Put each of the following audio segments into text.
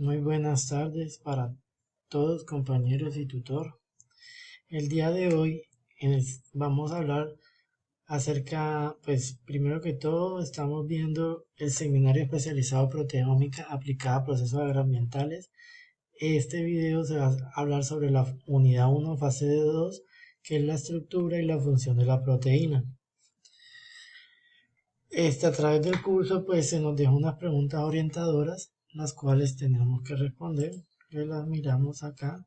Muy buenas tardes para todos compañeros y tutor. El día de hoy vamos a hablar acerca, pues primero que todo estamos viendo el seminario especializado proteómica aplicada a procesos agroambientales. Este video se va a hablar sobre la unidad 1, fase de 2, que es la estructura y la función de la proteína. A través del curso pues se nos deja unas preguntas orientadoras, las cuales tenemos que responder. Que las miramos acá,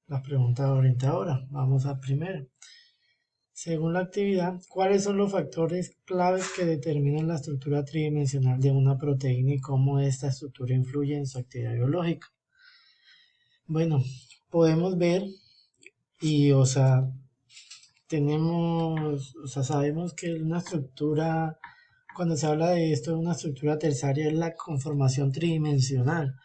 las preguntas orientadoras. Vamos a primero. Según la actividad, ¿cuáles son los factores claves que determinan la estructura tridimensional de una proteína y cómo esta estructura influye en su actividad biológica? Bueno, podemos ver sabemos que una estructura, cuando se habla de esto, una estructura terciaria es la conformación tridimensional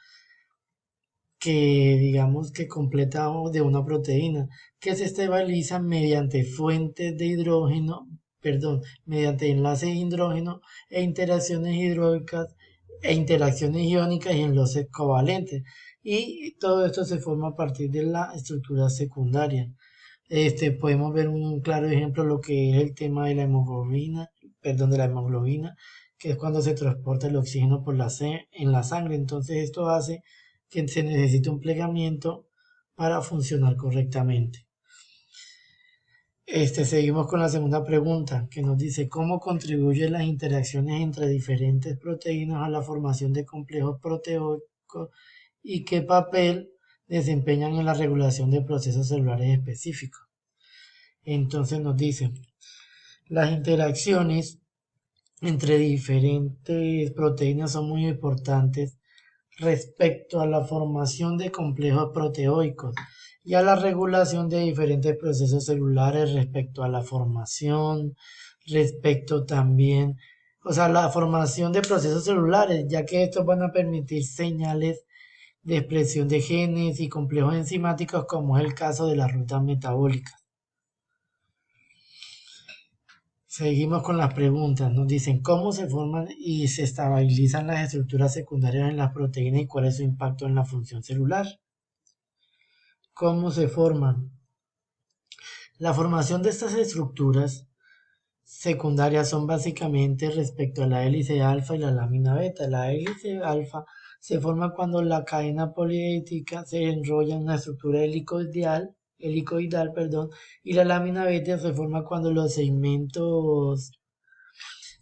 que digamos que completa de una proteína, que se estabiliza mediante fuentes de hidrógeno, mediante enlaces de hidrógeno e interacciones hidrólicas e interacciones iónicas y enlaces covalentes. Y todo esto se forma a partir de la estructura secundaria. Podemos ver un claro ejemplo de lo que es el tema de la hemoglobina, que es cuando se transporta el oxígeno en la sangre. Entonces esto hace que se necesite un plegamiento para funcionar correctamente. Seguimos con la segunda pregunta, que nos dice cómo contribuyen las interacciones entre diferentes proteínas a la formación de complejos proteicos y qué papel desempeñan en la regulación de procesos celulares específicos. Entonces nos dice, las interacciones entre diferentes proteínas son muy importantes respecto a la formación de complejos proteoicos y a la regulación de diferentes procesos celulares respecto a la formación, la formación de procesos celulares, ya que estos van a permitir señales de expresión de genes y complejos enzimáticos como es el caso de las rutas metabólicas. Seguimos con las preguntas. Nos dicen cómo se forman y se estabilizan las estructuras secundarias en las proteínas y cuál es su impacto en la función celular. ¿Cómo se forman? La formación de estas estructuras secundarias son básicamente respecto a la hélice alfa y la lámina beta. La hélice alfa se forma cuando la cadena poliédrica se enrolla en una estructura helicoidal, y la lámina beta se forma cuando los segmentos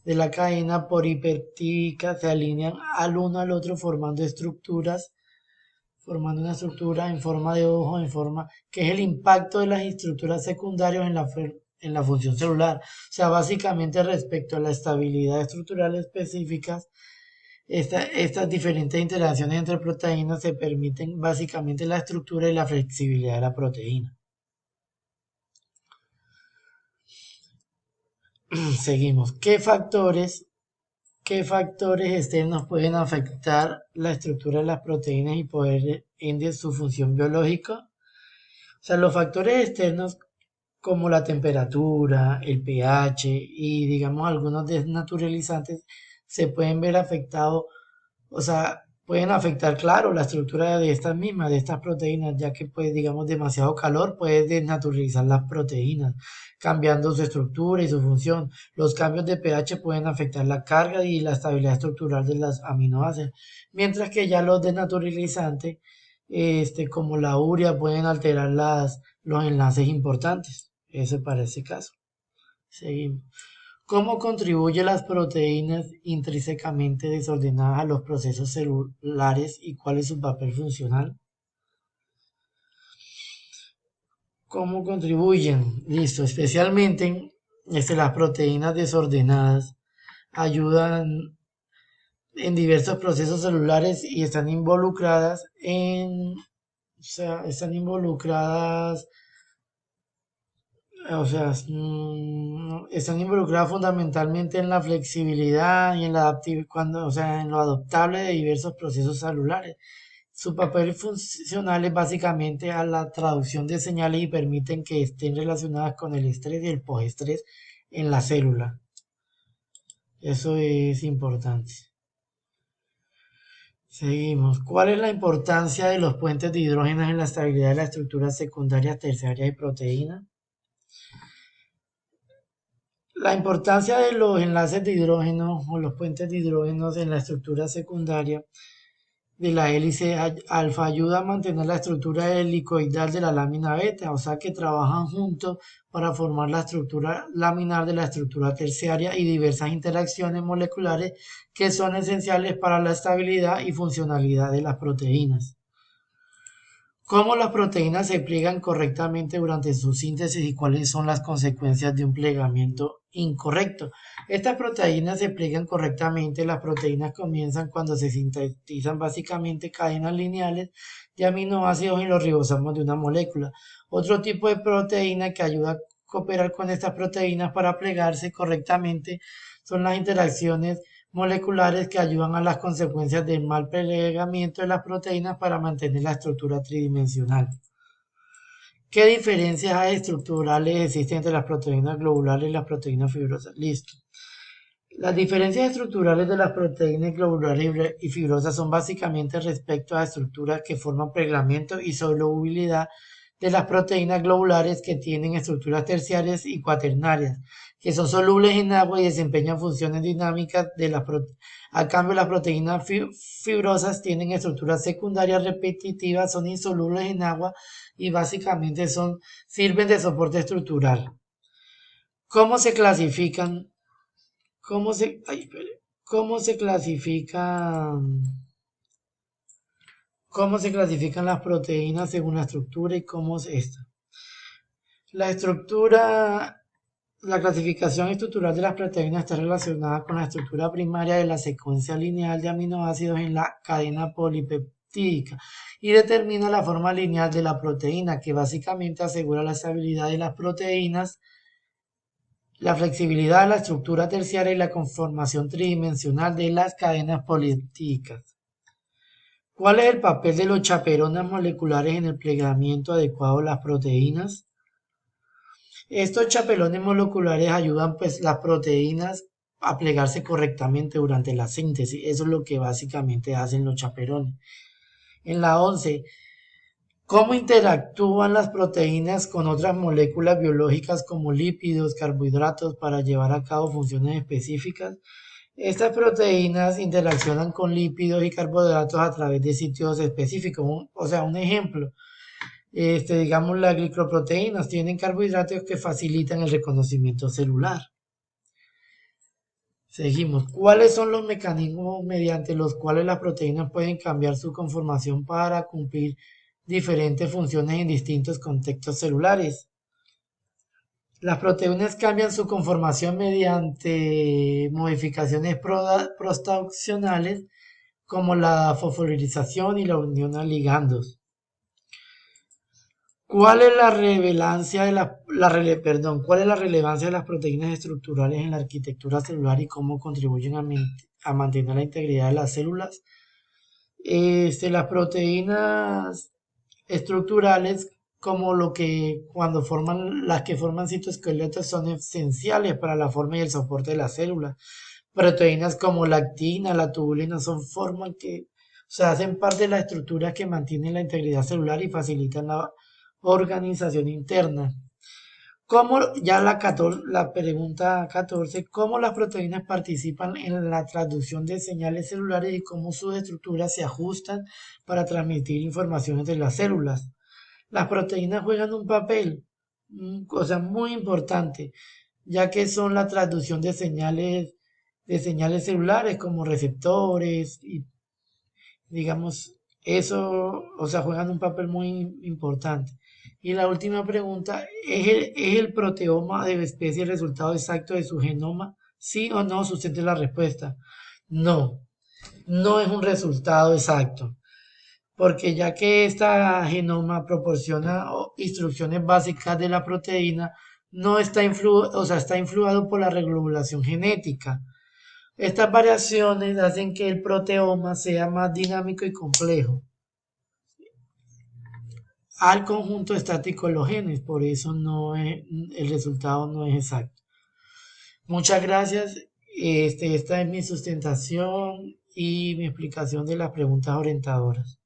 de la cadena polipeptídica se alinean al uno al otro formando una estructura en forma de ojo, que es el impacto de las estructuras secundarias en la función celular. O sea, básicamente respecto a la estabilidad estructural específica, estas diferentes interacciones entre proteínas se permiten básicamente la estructura y la flexibilidad de la proteína. Seguimos. ¿Qué factores externos pueden afectar la estructura de las proteínas y poder ende su función biológica? O sea, los factores externos como la temperatura, el pH y digamos algunos desnaturalizantes se pueden ver afectados, o sea, pueden afectar, claro, la estructura de estas proteínas, ya que pues digamos demasiado calor puede desnaturalizar las proteínas, cambiando su estructura y su función. Los cambios de pH pueden afectar la carga y la estabilidad estructural de las aminoácidos, mientras que ya los desnaturalizantes, como la urea, pueden alterar los enlaces importantes. Eso para ese caso. Seguimos. ¿Cómo contribuyen las proteínas intrínsecamente desordenadas a los procesos celulares y cuál es su papel funcional? ¿Cómo contribuyen? Listo, especialmente las proteínas desordenadas ayudan en diversos procesos celulares y están involucradas están involucradas fundamentalmente en la flexibilidad y en en lo adaptable de diversos procesos celulares. Su papel funcional es básicamente a la traducción de señales y permiten que estén relacionadas con el estrés y el postestrés en la célula. Eso es importante. Seguimos. ¿Cuál es la importancia de los puentes de hidrógeno en la estabilidad de las estructuras secundarias, terciarias y proteínas? La importancia de los enlaces de hidrógeno o los puentes de hidrógeno en la estructura secundaria de la hélice alfa ayuda a mantener la estructura helicoidal de la lámina beta, o sea que trabajan juntos para formar la estructura laminar de la estructura terciaria y diversas interacciones moleculares que son esenciales para la estabilidad y funcionalidad de las proteínas. ¿Cómo las proteínas se pliegan correctamente durante su síntesis y cuáles son las consecuencias de un plegamiento incorrecto? Estas proteínas se pliegan correctamente. Las proteínas comienzan cuando se sintetizan básicamente cadenas lineales de aminoácidos en los ribosomos de una molécula. Otro tipo de proteína que ayuda a cooperar con estas proteínas para plegarse correctamente son las interacciones moleculares que ayudan a las consecuencias del mal plegamiento de las proteínas para mantener la estructura tridimensional. ¿Qué diferencias estructurales existen entre las proteínas globulares y las proteínas fibrosas? Listo. Las diferencias estructurales de las proteínas globulares y fibrosas son básicamente respecto a estructuras que forman plegamiento y solubilidad de las proteínas globulares que tienen estructuras terciarias y cuaternarias, que son solubles en agua y desempeñan funciones dinámicas de las A cambio, las proteínas fibrosas tienen estructuras secundarias repetitivas, son insolubles en agua y básicamente sirven de soporte estructural. ¿Cómo se clasifican? ¿Cómo se clasifican? ¿Cómo se clasifican las proteínas según la estructura y cómo es esta? La estructura, la clasificación estructural de las proteínas está relacionada con la estructura primaria de la secuencia lineal de aminoácidos en la cadena polipeptídica y determina la forma lineal de la proteína, que básicamente asegura la estabilidad de las proteínas, la flexibilidad de la estructura terciaria y la conformación tridimensional de las cadenas polipeptídicas. ¿Cuál es el papel de los chaperones moleculares en el plegamiento adecuado de las proteínas? Estos chaperones moleculares ayudan pues las proteínas a plegarse correctamente durante la síntesis. Eso es lo que básicamente hacen los chaperones. En la 11, ¿cómo interactúan las proteínas con otras moléculas biológicas como lípidos, carbohidratos para llevar a cabo funciones específicas? Estas proteínas interaccionan con lípidos y carbohidratos a través de sitios específicos. Un ejemplo, digamos las glicoproteínas tienen carbohidratos que facilitan el reconocimiento celular. Seguimos. ¿Cuáles son los mecanismos mediante los cuales las proteínas pueden cambiar su conformación para cumplir diferentes funciones en distintos contextos celulares? Las proteínas cambian su conformación mediante modificaciones postaxiales como la fosforilización y la unión a ligandos. ¿Cuál es la relevancia de ¿Cuál es la relevancia de las proteínas estructurales en la arquitectura celular y cómo contribuyen a mantener la integridad de las células? Las proteínas estructurales, como cuando las que forman citoesqueletos, son esenciales para la forma y el soporte de las células. Proteínas como la actina, la tubulina forman hacen parte de la estructura que mantienen la integridad celular y facilitan la organización interna. La pregunta 14, ¿cómo las proteínas participan en la traducción de señales celulares y cómo sus estructuras se ajustan para transmitir información entre las células? Las proteínas juegan un papel, cosa muy importante, ya que son la traducción de señales celulares como receptores y digamos, juegan un papel muy importante. Y la última pregunta, ¿es el proteoma de especie el resultado exacto de su genoma? ¿Sí o no? Sustente la respuesta. No, no es un resultado exacto, porque ya que esta genoma proporciona instrucciones básicas de la proteína, no está está influido por la regulación genética. Estas variaciones hacen que el proteoma sea más dinámico y complejo al conjunto estático de los genes, por eso el resultado no es exacto. Muchas gracias. Esta es mi sustentación y mi explicación de las preguntas orientadoras.